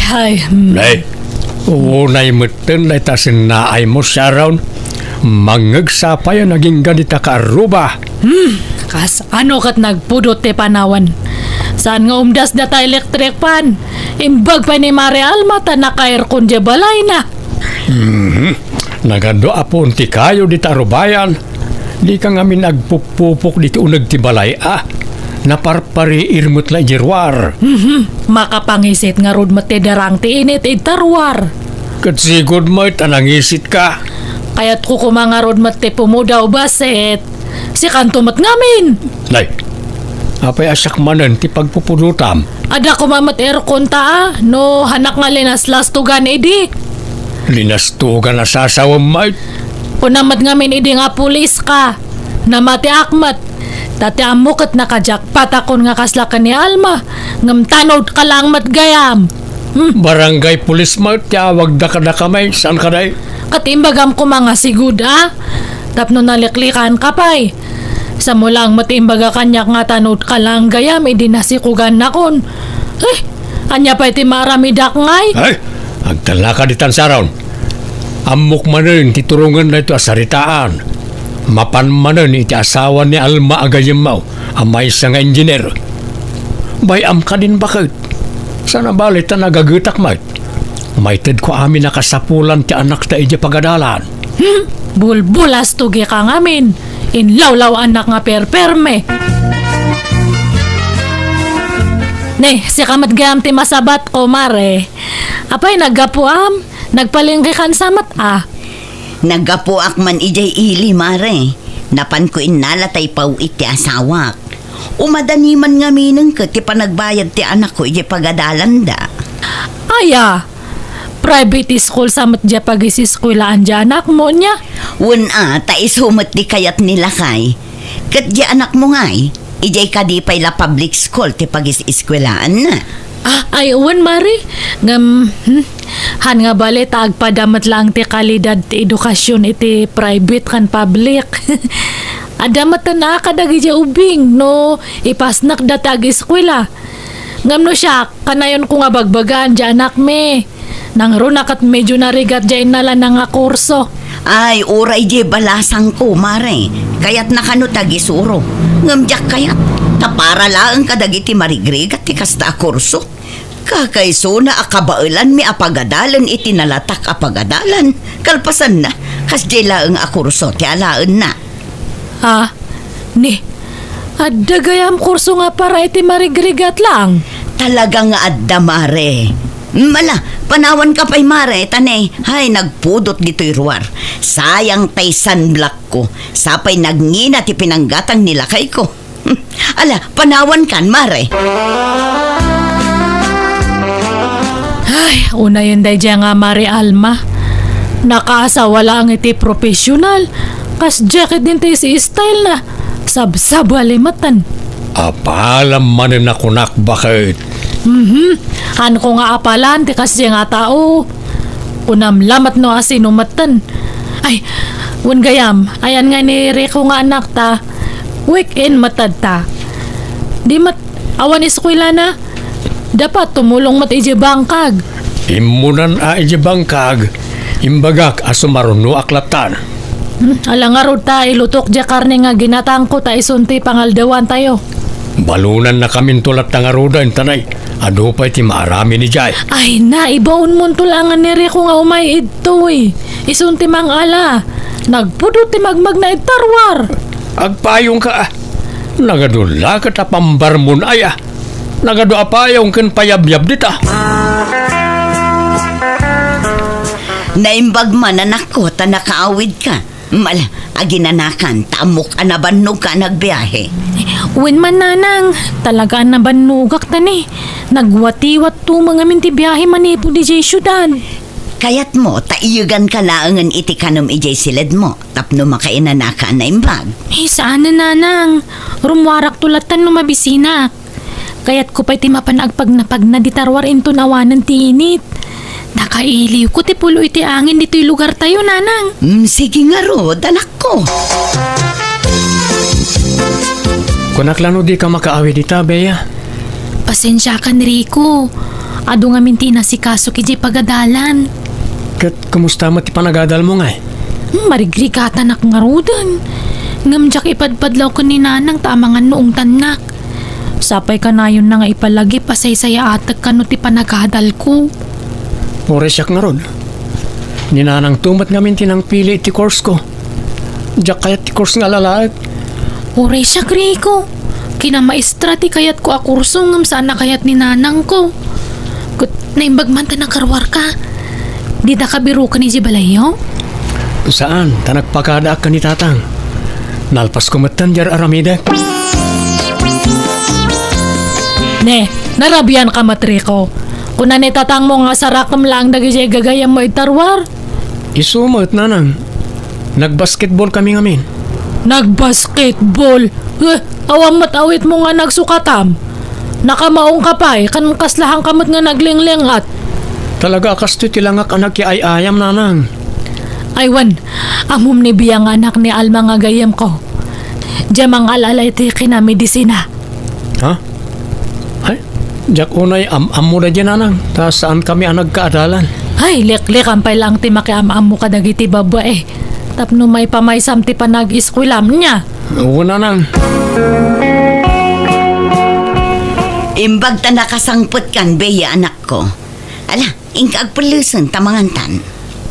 Nay, unay meten na itasin na ay mo siya raon. Mangagsapay naging ganita ka aruba. Kas ano kat nagpudot ti panawan. Saan nga umdas na ta electric pan? Imbag pa ni Mare Alma ta naka-aircon di balay na. Nagado apon ti kayo di tarubayan. Di ka ngamin nagpupupok di ti unag ti balay Naparpari irmut la jirwar. Makapangisit nga rod mati darang ti init itarwar. Katsigod mo tanangisit ka. Kaya't ko kumangarod mati pumudaw baset. Si kantumat ngamin. Nay, apay asak manan ti pagpupudutam. Ada ko mamat aircon ta no hanak nga linas lastugan idi. Linastugan na sasawam mait. Punamat ngamin idi nga pulis ka. Namati akmat. Tati amukot nakajakpat akon nga kaslakan ni Alma. Ngam tanod ka lang matgayam. Barangay pulis mait tiyawag da ka na kamay. Saan ka day? Katimbagam ko mga sigud Tapno naliklikan kapay. Sa mulang matimbaga kanyak nga tanod ka lang gayam idi nasikugan na kon. Anya pa iti maramidak ngay. Ay, agtala ka ditan saron. Amok manen titurungan na ito asaritaan. Mapan manen iti asawa ni Alma agayem mau. Amay sa nga engineer. Bayam ka din bakit? Sana balit na nagagutak mait. Maited ko amin nakasapulan ti anak ta iti pagadalan. Bulbulas tugi ka ngamin. Inlawlaw anak nga perperme. Ne, si kamat gayam ti masabat ko, Mare. Apay naggapuam, nagpalinggi kan samat Nagapuak man ijay ili, Mare. Napan ko inala tay pauit ti asawak. Umadani man nga minang ka ti panagbayad ti anak ko ijay pagadalanda. Aya, private school samat dya pag-isiskulaan dya anak mo niya. Ta isumot di kayat nila kay. Kat di anak mo ngay, ijay kadipay la public school ti pag-isiskulaan na. Ay, Mari. Han nga bali, agpadamat lang ti kalidad ti edukasyon iti private kan public. Adamat na kadagi dya ubing, no, ipasnak da tag-eskwela. Ngam no siya, kanayon ko nga bagbagaan dya anak me. Nang runakat medyo narigat dya inala na nga kurso. Ay, uray di balasang ko, Mare. Kayat nakano tagisuro. Ngamjak kayat. Tapara lang kadagiti marigrigat ti kasta kurso. Kakaiso na akabailan mi apagadalan iti nalatak apagadalan. Kalpasan na. Kasdi laang akurso ti alaan na. Adda gayam kurso nga para iti marigrigat lang. Talaga nga adda, Mare. Mala, panawan ka pa'y, Mare, tanay. Hay, nagpudot dito'y ruwar. Sayang tay sunblock ko. Sapay nagngina ti pinanggatang nilakay ko. Ala, panawan kan, Mare. Ay, una yun day dya nga Mare Alma. Nakaasawa lang iti profesional. Kas jacket din tayo si style na. Sab-sab alimatan. Apalam manen ako nak bakit? Ano ko nga apalan, ti kasi nga tao. Unam lamat no asinumatan. Ay, gayam, ayan nga ni Rico nga anak ta. Weekend matad ta. Di awan eskwela na. Dapat tumulong mat iji bangkag. Imunan iji bangkag. Imbagak asumaruno aklatan. Alangarod ta ilutok dya karne nga ginatang ko ta isunti pangaldawan tayo. Balunan na kamin tulat ng arudan, tanay. Ano pa iti maarami ni Jai? Ay na, ibaon mo tulangan ni Rico nga umay ito Isunti mang ala. Nagpudot ti magmag na itarwar. Agpayong ka. Nagadula ka tapambar mo na Nagado apayong kan payabyab dita. Naimbag man anak ko, ta nakaawid ka. Mala, aginanakan, tamok anabanog ka nagbiyahe. Man nanang, talaga nabanugak tani. Nagwatiwat to mga minti biyahe manipo di jay syudad. Kayat mo, taiyugan ka laangan iti kanom ijay silid mo. Tapno makainanaka na imbag. Saan na nanang? Rumwarak tulatan no mabisina. Kayat ko pa'y timapanagpag na pag naditarwar into nawanan ti init. Nakailiw ko ti pulo iti angin dito'y lugar tayo, nanang. Sige nga ro, anak ko. Kunaklano di ka makaawi dita, Bea? Pasensya ka, Rico. Ado nga minti na si kaso kiji pagadalan. Kat kumusta mo ti panagadal mo nga? Marigrigatan ak nga rudan. Ngamjak ipadpadlaw ko ni nanang tamangan noong tanak. Sapay ka na yun na nga ipalagi pasay-saya atag ka no ti panagadal ko. Ore siyak nga rod. Ninanang tumat nga minti ng pili ti course ko. Diyak kayat ti course nga lalaag. Oray siya, Rico. Kinamaestra ti kayat ko akurso ngam saan na kayat ni nanang ko. Kut naimbagman ta ng karwar ka. Di da ka biro ka ni Jibalayo? Saan? Ta nagpakada ka ni tatang. Nalpas ko matan jar aramide. Ne, narabian ka matriko. Kung na tatang mo nga sarakam lang dagi siya gagayam mo itarwar. Isumot nanang. Nagbasketball kami ngamin. Nagbasketball. Awam matawit mo nga nagsukatam. Nakamaong ka pa kan kaslahang kamot nga naglinglingat. Talaga kasto tilangak anak ki ay ayam nanang. Aywan, amum ni biyang anak ni Alma nga gayam ko. Diyamang alalay ti kinamedisina. Ha? Ay, jak unay am-am mo na dyan nanang. Ta saan kami ang nagkaadalan? Ay, lik-lik ang lang ti makiam-am mo kadagiti babae. Tapno may pamaysam ti panag-iskwilam niya. Oo nanang. Imbag ta nakasangpot kan, beya anak ko. Ala, ingkag pelusun tamangantan.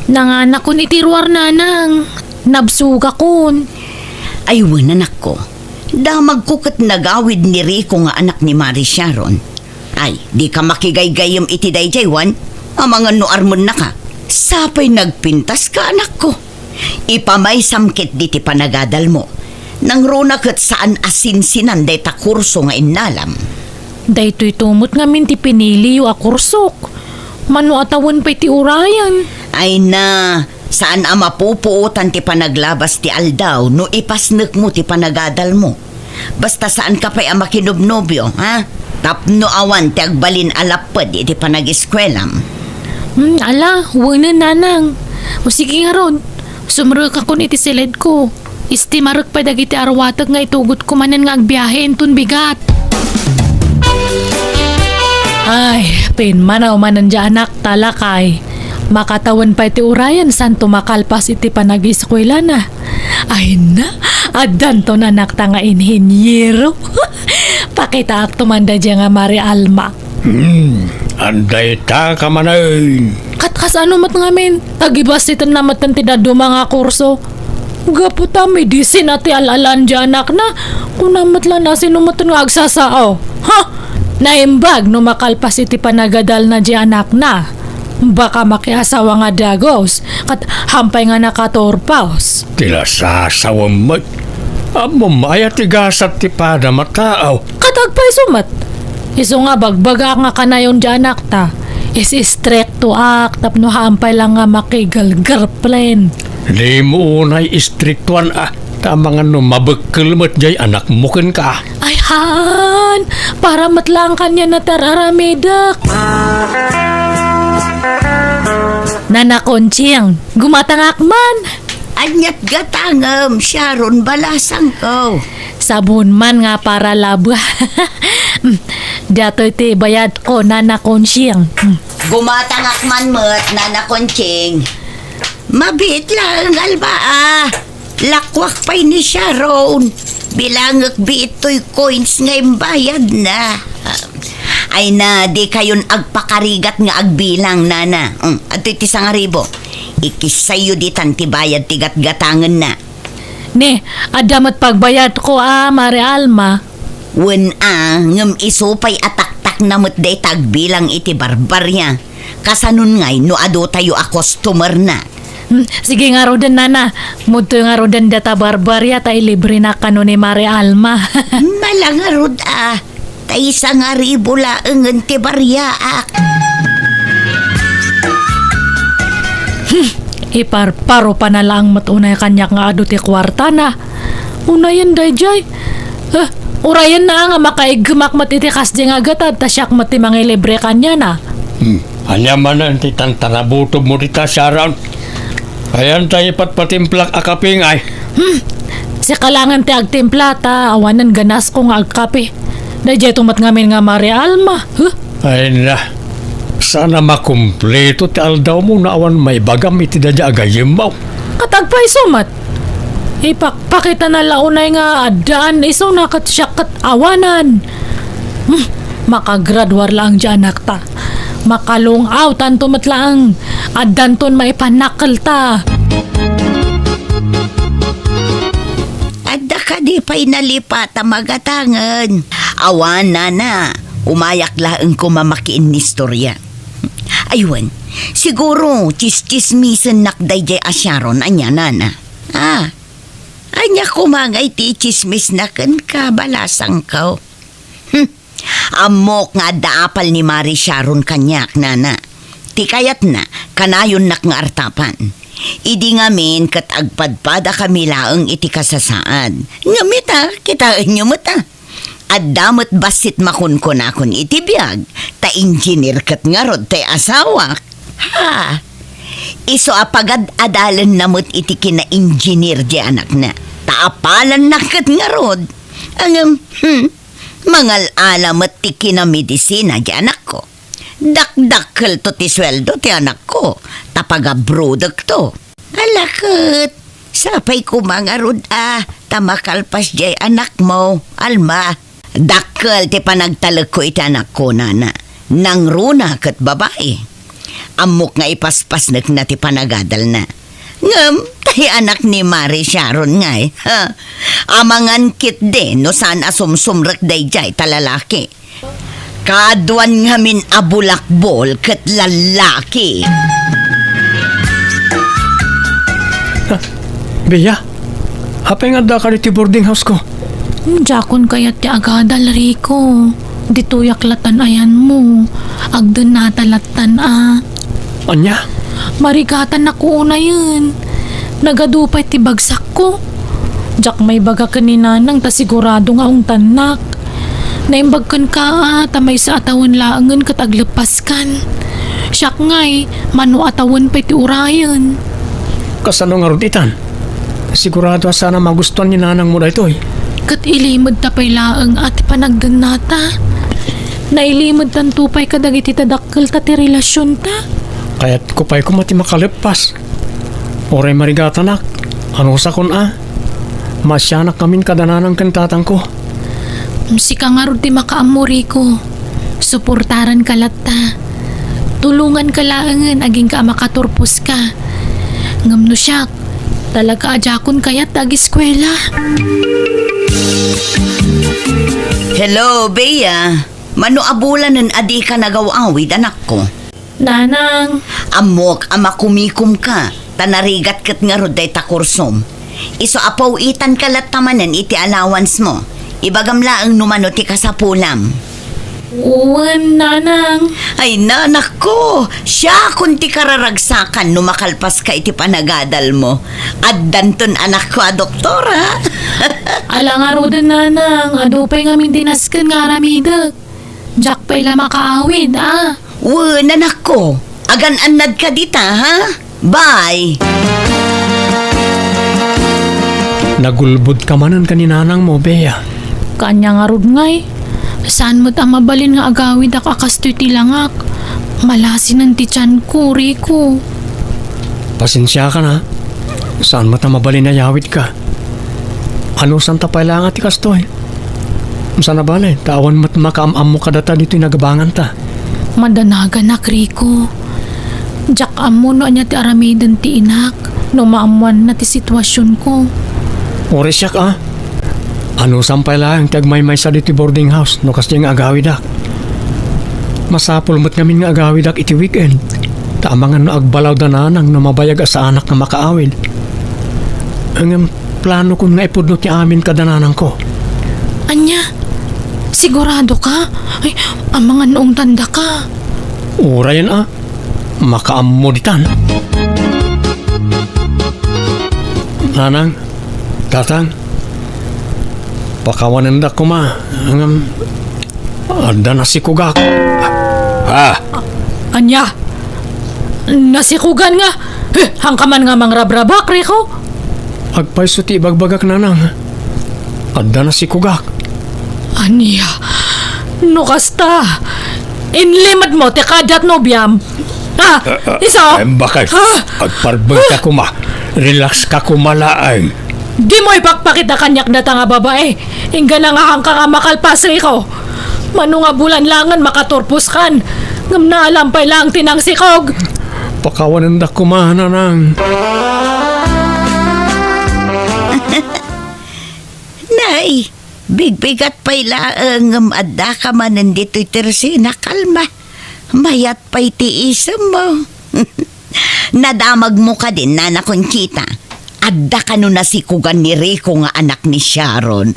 Nanganak ko ni tirwar nanang. Nabsuga kun. Aywan anak ko. Damag ko kat nagawid ni Rico nga anak ni Mari Sharon. Ay, di ka makigaygayam iti dayjaywan. Amangan no armon na ka. Sapay nagpintas ka anak ko. Ipamay samkit di ti panagadal mo. Nang runa kat saan asinsinan day ta kurso nga inalam. Daytoy tumot nga min ti pinili yu akursok. Mano atawan pa ti urayan. Ay na, saan ama pupuutan ti panaglabas ti aldaw no ipasnek mo ti panagadal mo. Basta saan ka pa'y ama kinubnobyo, ha? Tapno awan ti agbalin alapad iti panag-iskwelam. Ala, wala nanang. O sige nga ron, sumrek ako iti silid ko. Istimarek pa dagiti arwatag nga itugot ko manan nga agbiyahe intun bigat. Ay, pinmanaw manan dyan anak talakay. Makatawan pa iti urayan san tumakalpas iti panag-iskwela na. Ay na, adan to na nakta nga inhinyero. Pakita ak tumanda dyan nga Mari Alma. Anday ta ka manay. Katkas ano mat ngamin, agibas ito na matan ti dadu mga kurso. Gaputa medicine at alalan dyan anak na, kung namat lang na sinumatan nga agsasao. Ha? Naimbag no makalpas iti panagadal na dyan anak na. Baka makiasawa nga dagos, kat hampay nga nakatorpaos. Tila sasawam mo. Amo maya tigasat ti pada mataaw. Katagpay sumat. Iso nga bagbaga nga kanayon dyan anak ta. Is strict to act, tapno hampay lang nga makigalgarplen. Di mo unay istriktuan Tama nga no mabekkel mo't jay anak mo ken ka. Ay han, para matlang kanya na tararamedak. Nanakonching, gumatangak man. Anyat gatangam, Sharon balasang ko. Sabon man nga para labwa. Datoy ti bayad ko nanakonching. Gumatangak man mo't nanakonching. Mabit lang, alba Lakwak pa'y ni Sharon. Bilangak bito'y coins ngayong bayad na. Ay na, di kayon agpakarigat nga agbilang, nana. At iti sangaribo. Ikisayo di tanti bayad tigat gatangan na. Ne, adamat pagbayad ko Mari Alma. Wen ngam isupay ataktak na mo't day tagbilang iti barbarya. Kasanun ngay no ado tayo a customer na. Sige nga rodan nana, muto nga rodan data barbarya tay libre na kano ni Mari Alma. Malangarod tay sangaribo laeng ti baryaak. Iparparo pa na lang matunay kanyak nga ado ti kwarta na. Unayan dayjay. Urayan na nga makaigmak matiti kasdi nga gatad tasyak mati mga libre kanya na. Anya man ang titang tarabutob mo dita Sharon. Ayan tayo patpatimplak akaping ay. Si kalangan ti agtimpla ta awanan ganas ko nga agkape. Dayjay tumat ngamin nga Mari Alma. Ay na. Sana makumpleto ti aldaw mo na awan may bagam iti dadya agayim mo. Katagpay sumat. Ipakita na launay nga adaan iso nakatsyakat awanan. Makagradwar lang dyan anak ta. Makalong out tanto matlaang adanton maipanakal ta. Adda ka di pa'y nalipat magatangan. Awan na. Umayak laang ko mamakiin ni istorya. Aywan, siguro chis-chismisan nakday jay asyaron anya nana. Anya kumangay ti chismis na kan kabalasang ka. Amok nga daapal ni Mari Sharon kanyak nana. Ti kayat na kanayon nak nga artapan. Idi ngamin kat agpadpada kami laang iti kasasaad. Ngamit kita inyo mata. At damot basit makunkon akon iti biyag. Ta engineer kat nga rod tay asawak. Iso apagad adalan namot iti kina-engineer di anak na. Taapalan na kat nga rod. Mangal alamat ti kinamedisina di anak ko. Dakdakkel to ti sweldo ti anak ko. Tapagabrodak to. Alakot. Sapay ko mga rod tamakalpas di anak mo. Alma. Dakkel ti panagtalag ko iti anak ko nana. Nang runa kat babae. Amok nga ipaspas na ti panagadal na. Ngam, tayo anak ni Mari Sharon nga Amangan kit din no saan asumsumrak day jay talalaki. Kaadwan ngamin abulakbol kat lalaki. Bea, apay nga da ka ti boarding house ko? Jakon kayat ti agadal Rico. Dituyak latan ayan mo. Agdan natalatan Anya? Marigatan na ko una yun. Nagadupay ti bagsak ko. Jak may baga kaninanang ta sigurado nga ang tanak. Naimbagkan ka tamay sa atawan laangan kat aglepas kan. Siyak ngay, mano atawan pa ti urayan. Kasano nga ruditan? Sigurado sana magustuhan ni nanang mo na ito Kat ilimod tapay laang at panagdan nata. Nailimod tan tupay kadag iti tadakkel ta ti relasyon ta. Kaya't kupay ko mati makalipas. Oray marigatanak. Ano sa kun Masyanak kamin kadananang kantatang ko. Sika nga rin ti makaamuri ko. Suportaran ka latta. Tulungan ka laangan aging ka makaturpos ka. Ngam no siyak, talaga ajakon kaya't ag-eskwela. Hello, Bea. Mano abulan ng adi ka nagawawid anak ko. Nanang, Amok amakumikum ka. Tanarigat kat nga roday takursom. Iso apaw itan kalat tamanan iti allowance mo. Ibagamla ang numano ti kasapulam. uwan nanang. Ay nanak ko, siya kung ti kararagsakan numakalpas ka iti panagadal mo. At danton anak ko doktora. Alang araw din nanang, adupay nga mindinaskan nga ramidag. Jack pa'y la makaawid Nanak ko, agan-anad ka dita ha? Bye! Nagulbud ka manan kaninanang mo, Bea. Kanya nga rod ngay. Saan mo't ang mabalin nga agawid ak akastoy tilangak. Malasin ang tityan ko, Rico. Pasensya ka na. Saan mo mabalin na yawid ka? Ano saan tapay lang at ikastoy? Sana bale, tawan mo't makaamam mo kadata dito'y nagabangan ta. Madanagan na, Rico. Jack amo no anya ti aramidan ti inak. No maamuan na ti sitwasyon ko. Ores siya ka. Ano sampay lang tagmay-may sa dito boarding house no kasi nga agawid ak. Masapul mo't ngamin nga agawid ak iti weekend. Tamangan no agbalaw da nanang no mabayag sa anak na makaawid. Ang plano ko nga ipudno ti amin kadananang ko. Anya, sigurado ka? Ay, ang mga noong tanda ka. Ura yan makaamuditan. Nanang, tatang, pakawanan da ko ada na si Kugak. Anya, nasikugan nga. Hangkaman nga mangrabrabak, Rico. Agpay suti bagbagak nanang. Ada na si Kugak. Anya, no kasta. Inlimad mo, ti kadat no, biyam. Ha? Iso? Bakit? Ha? Agparbay ka kuma. Relax ka kumalaang. Di mo ipagpakita kanyak data nga babae. Ingga na nga hang ka nga makalpas, Rico. Mano nga bulan langan makaturpos kan. Ngam na alampay lang tinang sikog. Pakawanan da kumana nang. Nay, bigbigat pa'y laang adda ka man nandito itersi na kalma. Mayat pa'y tiisam mo. Nadamag mo ka din, Nana Conchita. Adda ka nun na si kugan ni Rico nga anak ni Sharon.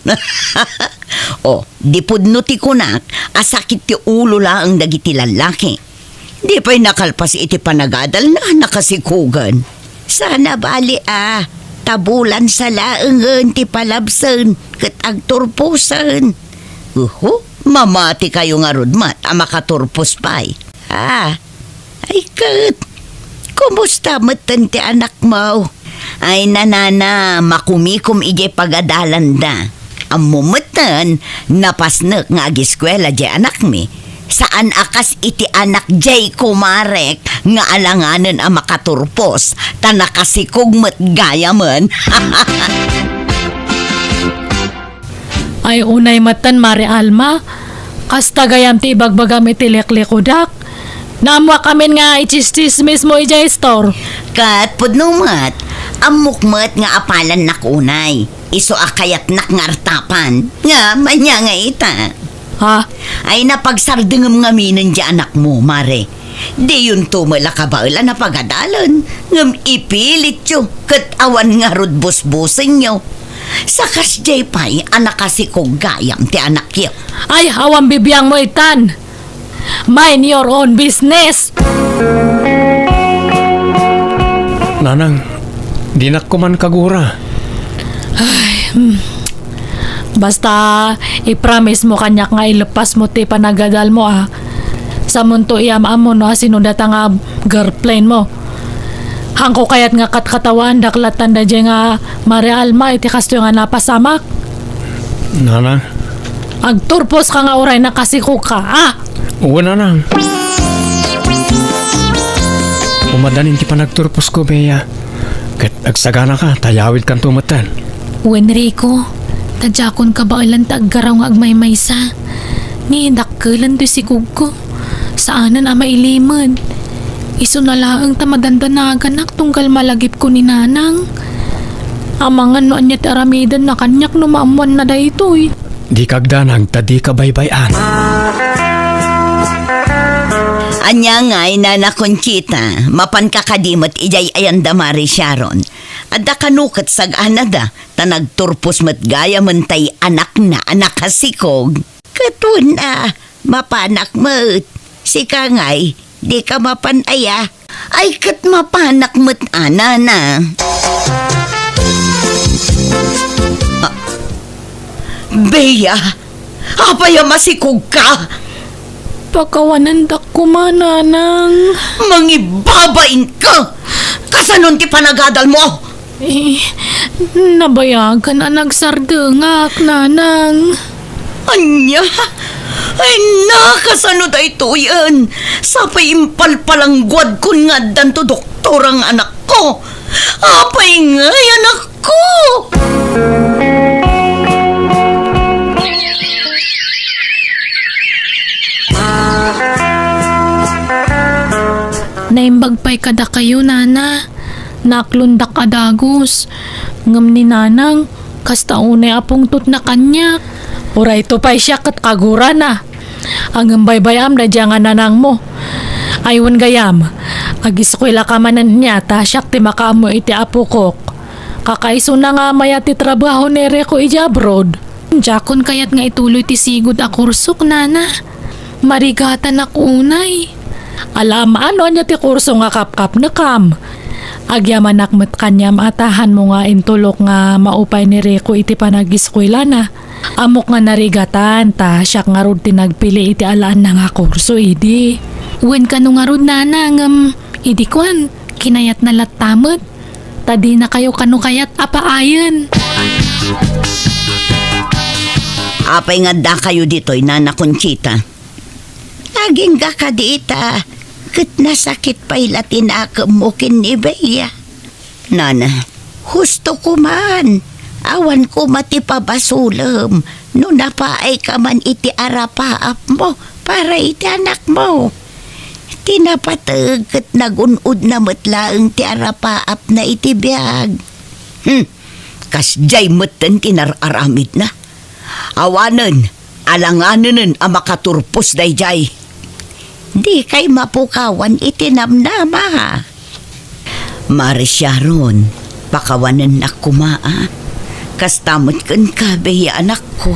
O, di pudno ti kunak, asakit ti ulo lang dagiti lalaki. Di pa'y nakalpas iti panagadal na nakasikugan. Sana bali tabulan sa laangan ti palabsan kat agturpusan. Mamati kayo nga rudmat makaturpos pa'y. Ay kat, kumusta matan ti anak mo? Ay nanana, makumikom ije pagadalan da. Ang mumatan, napasnak nga agiskwela di anak mi. Saan akas iti anak jay kumarek nga alanganan ang makaturpos ta nakasikugmat gaya man. Ay unay matan, Mari Alma. Kasta gayam ti ibagbagam iti leklekudak. Namwa kamin nga ichistis mismo ijay store. Kat pudnumat, amukmat nga apalan nakunay. Iso akayat nakngartapan. Nga, manya nga ita. Ha? Ay napagsardengam nga minan di anak mo, Mare. Di yun tumala kabaala na pagadalan. Ngam ipilit yo, kat awan nga rod busbusin nyo. Sakas jay pa'y anak kasi kong gayam ti anak yo. Ay, awang bibiyang mo itan. Mind your own business. Nanang, dinak ko man kagura. Basta i-promise mo kanyak nga ilepas mo ti panagadal mo Sa munto iyam mo no sinudata nga girlfriend mo. Hangko kayat nga katkatawan daklatan da dyan nga Mari Alma iti kasto nga napasamak. Nanang, Agturpos ka nga oray na kasiko ka, uwa nanang. Umadanin ti panagturpos ko, Bea. Kat agsagana ka, tayawid kang tumatan. Enrico, tadjakon ka ba ilan taggaraw nga agmaymaysa? Ni dakkelan to si Kugko. Saanan mailiman? Iso na laang tamadandanagan tunggal malagip ko ni Nanang. Amangan no anya ti aramidan na kanyak no maamuan na daytoy. Di kagdanang, tadi ka baybayan. Anya nga'y Nana Conchita, mapan kakadimat ijay ayanda Mari Sharon. Adda kanukat sag anada, tanagturpos mat gaya mentay anak na anak kasikog. Katun mapanak mat. Sika nga'y, di ka mapanaya. Ay kat mapanak mat anana. Bea, apaya masikog ka. Pakawanan dak kumananang. Mangibabain ka! Kasanon ti panagadal mo? Nabayagan na nagsardengak, Nanang. Anya? Ay nakasano da ito yan? Sapay impalpalanggwad kun nga danto doktor ang anak ko. Apay nga anak ko! Naimbagpay kada kayo, Nana. Naklundak adagos. Ngam ni Nanang, kasta unay apong tut na kanya. Ura ito pa'y siya kat kagura na. Ang baybayam na dyan nga nanang mo. Aywan gayam, agiskwela ka manan niya, ta siyak ti makaamo iti apukok. Kakaiso na nga maya ti trabaho ni Reko ija abroad. Jakon kayat nga ituloy ti sigod a kursok, Nana. Marigatan ako unay. Alam ano niya ti kurso nga kap-kap na kam. Agyaman nakmet kanyam atahan mo nga intulok nga maupay ni Reko iti panagiskwela na. Amok nga narigatan ta siyak nga rod tinagpili iti alaan na nga kurso idi. Wen ka nung nga rod nanang idi kwan kinayat na latamot. Tadi na kayo kanu kayat apaayan. Apay nga da kayo dito'y Nana Conchita. Naging ka dita. Kat nasakit pa'y latinakam mo kinibaya. Nana, husto ko man. Awan ko matipabasulam. No napaay ka man iti arapaap mo para iti anak mo. Tinapatag kat nagunod na matlaang ti arapaap na iti biyag. Kasjay matan tinararamid na. Awanan, alanganan ang makaturpos dayjay. Di kay mapukawan itinamnama. Marisyaron, pakawanan na kumaa. Kastamot kan kabaya anak ko.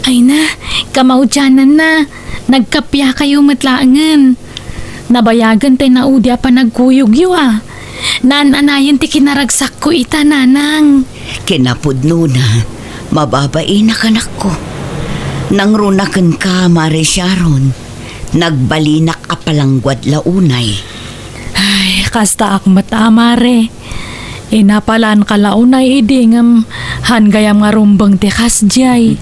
Ay na, kamaudyanan na. Nagkapya kayo matlaangan. Nabayagan tayo na udya pa nagkuyog yu Nananayan ti kinaragsak ko ita, nanang. Kinapudno na, mababain na kanak ko. Nang runakan ka, Marisyaron, nagbalinak apalangwad launay. Ay, kasta akmat amare. Inapalaan ka launay idingam hangayam nga rumbang ti kasjay.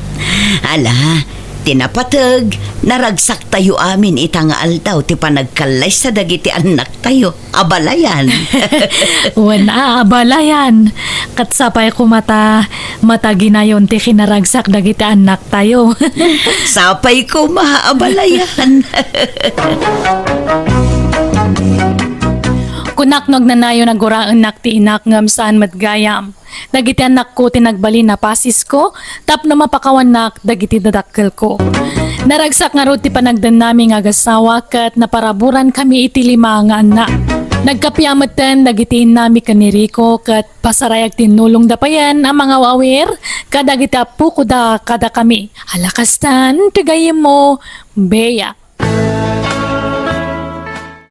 Ala, tinapatag, naragsak tayo amin itang aldaw ti panagkalay sa dagiti anak tayo. Abalayan. Wana abalayan. Katsapay ko mata ginayon ti kinaragsak dagiti anak tayo. Sapay ko maabalayan. Kunaknog na nayo naguraan nakti inak ngam saan matgayam. Dagiti anak ko tinagbali na pasis ko, tapno mapakawan nak dagiti dadakkel ko. Naragsak nga ro ti panagdan nami nga agasawa kat naparaburan kami iti 5 nga anak. Nagkapyamatan dagiti nami kaniriko kat pasarayag tinulong dapayan ang mga wawir kadagiti apu ko da kada kami. Alakastan, tigayem mo, beya.